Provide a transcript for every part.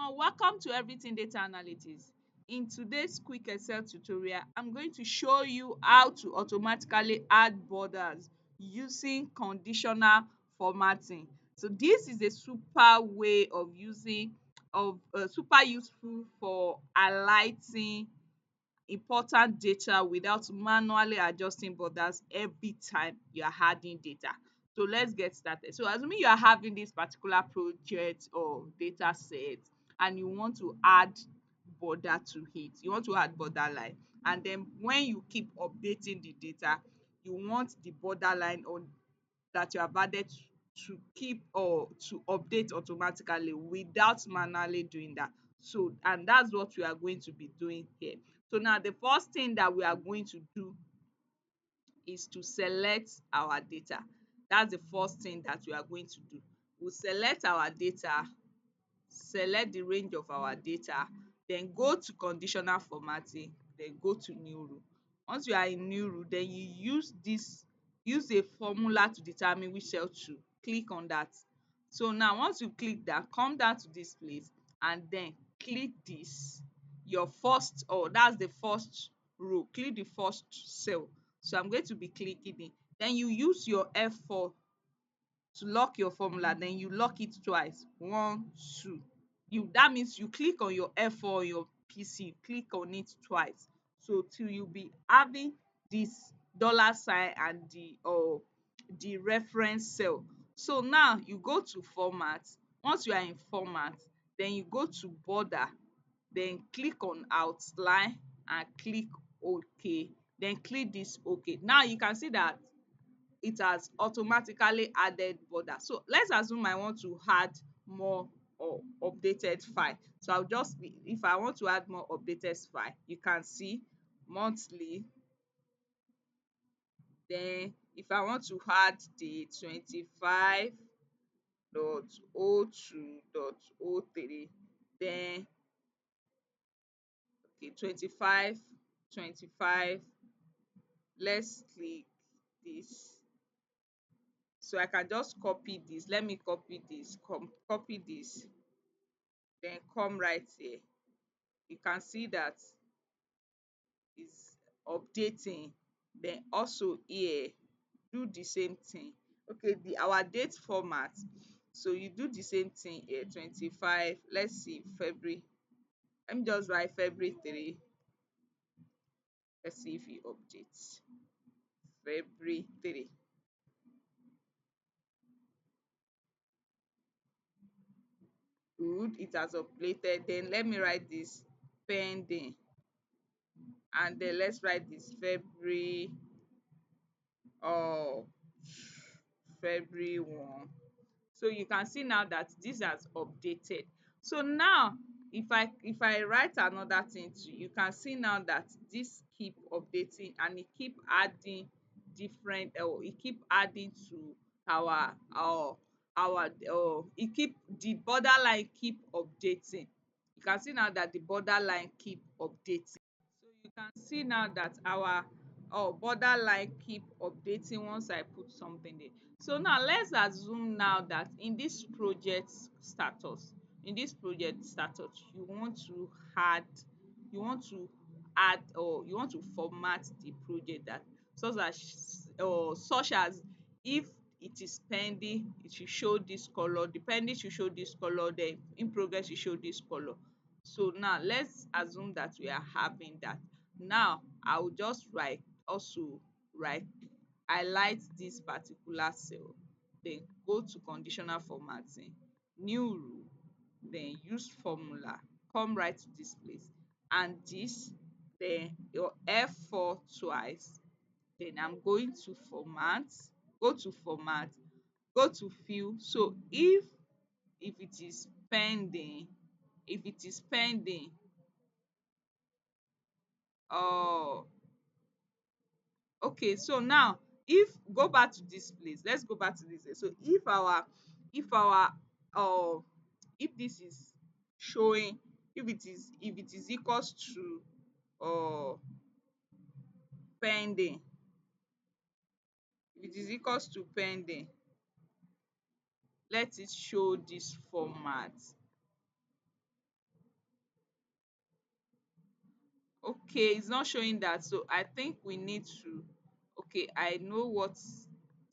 everyone, welcome to Everything Data Analytics. In today's quick Excel tutorial, I'm going to show you how to automatically add borders using conditional formatting. So this is a super way of super useful for highlighting important data without manually adjusting borders every time you are adding data. So let's get started. So assuming you are having this particular project or data set and you want to add border to it, you want to add borderline, and then when you keep updating the data, you want the borderline on that you have added to keep or to update automatically without manually doing that. So and that's what we are going to be doing here. So now the first thing that we are going to do is to select our data. That's the first thing that we are going to do. We'll select our data, select the range of our data, then go to conditional formatting, then go to new rule. Once you are in new rule, then you use a formula to determine which cell to click on that. So now once you click that, come down to this place and then click this, your first, or that's the first row, click the first cell. So I'm going to be clicking it. Then you use your F4 to lock your formula, then you lock it twice, 1 2. That means you click on your F4 on your PC, click on it twice, so till you be having this dollar sign and the reference cell. So now you go to format. Once you are in format, then you go to border, then click on outline and click OK, then click this OK. Now you can see that it has automatically added border. So let's assume I want to add more or updated file. So I'll just be, if I want to add more updated file, you can see monthly. Then if I want to add the 25.02.03, then okay, 25, let's click this. So I can just copy this. Let me copy this, copy this, then come right here. You can see that it's updating. Then also here, do the same thing. Okay, our date format. So you do the same thing here, 25. Let's see, February. Let me just write February 3. Let's see if it updates. February 3. Good, it has updated. Then let me write this pending, and then let's write this oh February 1. So you can see now that this has updated. So now if I write another thing to you, you can see now that this keep updating and it keep adding different, or it keep adding to our it keep the borderline keep updating. You can see now that the borderline keep updating. So you can see now that our borderline keep updating once I put something there. So now let's assume now that in this project status, you want to add, or you want to format the project that such as if it is pending, it should show this color, depending should show this color, then in progress should show this color. So now let's assume that we are having that. Now I will just write highlight this particular cell, then go to conditional formatting, new rule, then use formula, come right to this place, and this, then your F4 twice, then I'm going to format, go to format, go to fill. So if it is pending, oh okay, so now if go back to this place, let's go back to this place. So if our uh if this is showing, if it is equals to uh pending, if it is equals to pending, let it show this format. Okay, it's not showing that, so I think we need to, okay, I know what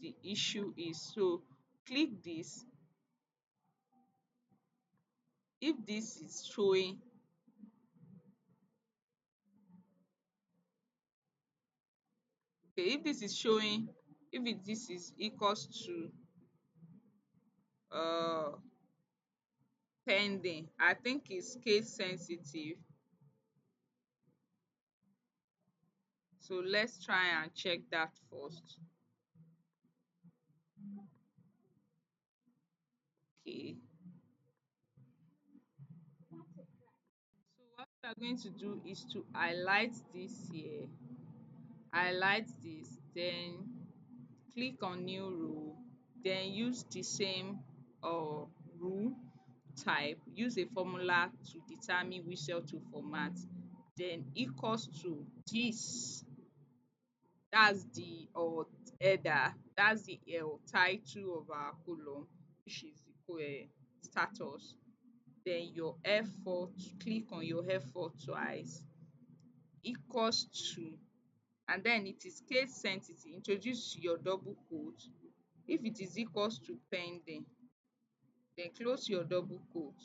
the issue is. So click this. If this is showing, okay, if this is showing, if this is equals to uh pending, I think it's case sensitive. So let's try and check that first. Okay, so what we are going to do is to highlight this here, highlight this, then click on new rule, then use the same rule type, use a formula to determine which cell to format, then equals to this, that's the header, that's the title of our column, which is the status, then your F4, click on your F4 twice, equals to, and then it is case sensitive, introduce your double quote. If it is equals to pending, then close your double quote,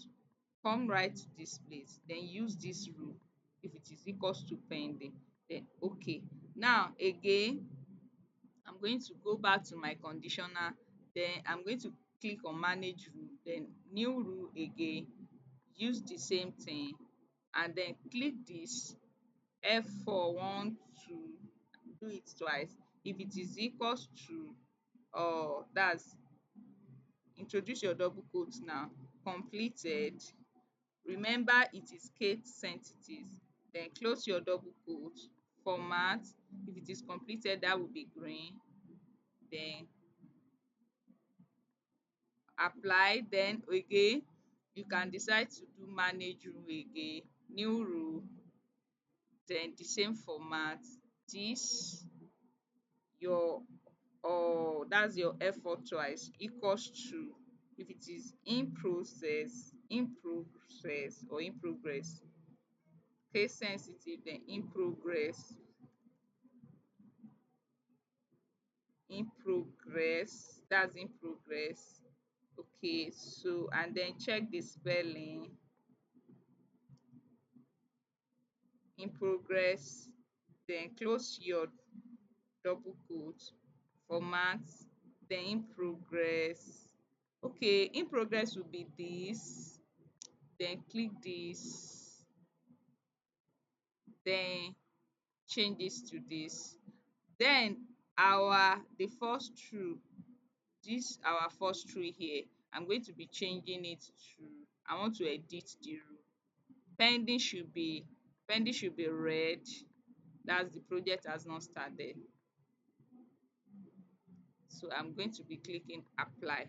come right to this place, then use this rule. If it is equals to pending, then okay. Now again, I'm going to go back to my conditional, then I'm going to click on manage rule, then new rule again, use the same thing, and then click this F4, want to do it twice. If it is equals to that's, introduce your double quotes now, completed, remember it is case sensitive, then close your double quote, format, if it is completed that will be green, then apply, then again you can decide to do manage rule again, new rule, then the same format, this your that's your effort twice, equals to, if it is in process or in progress, case sensitive, then in progress, that's in progress. Okay, so and then check the spelling, in progress, then close your double quote, format, then in progress. Okay, in progress will be this, then click this, then change this to this, then our the first true, this our first tree here, I'm going to be changing it to, I want to edit the rule, pending should be, red, that's the project has not started. So I'm going to be clicking apply.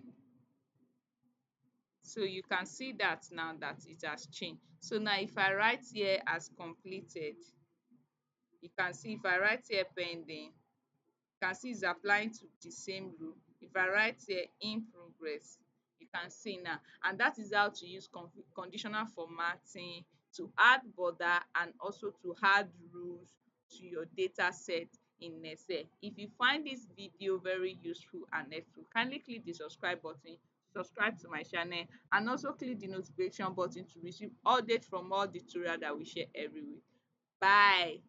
So you can see that now that it has changed. So now if I write here as completed, you can see if I write here pending, can see it's applying to the same rule. If I write here in progress, you can see now, and that is how to use conditional formatting to add border and also to add rules to your data set in Excel. If you find this video very useful and helpful, kindly click the subscribe button, subscribe to my channel, and also click the notification button to receive updates from all the tutorial that we share every week. Bye.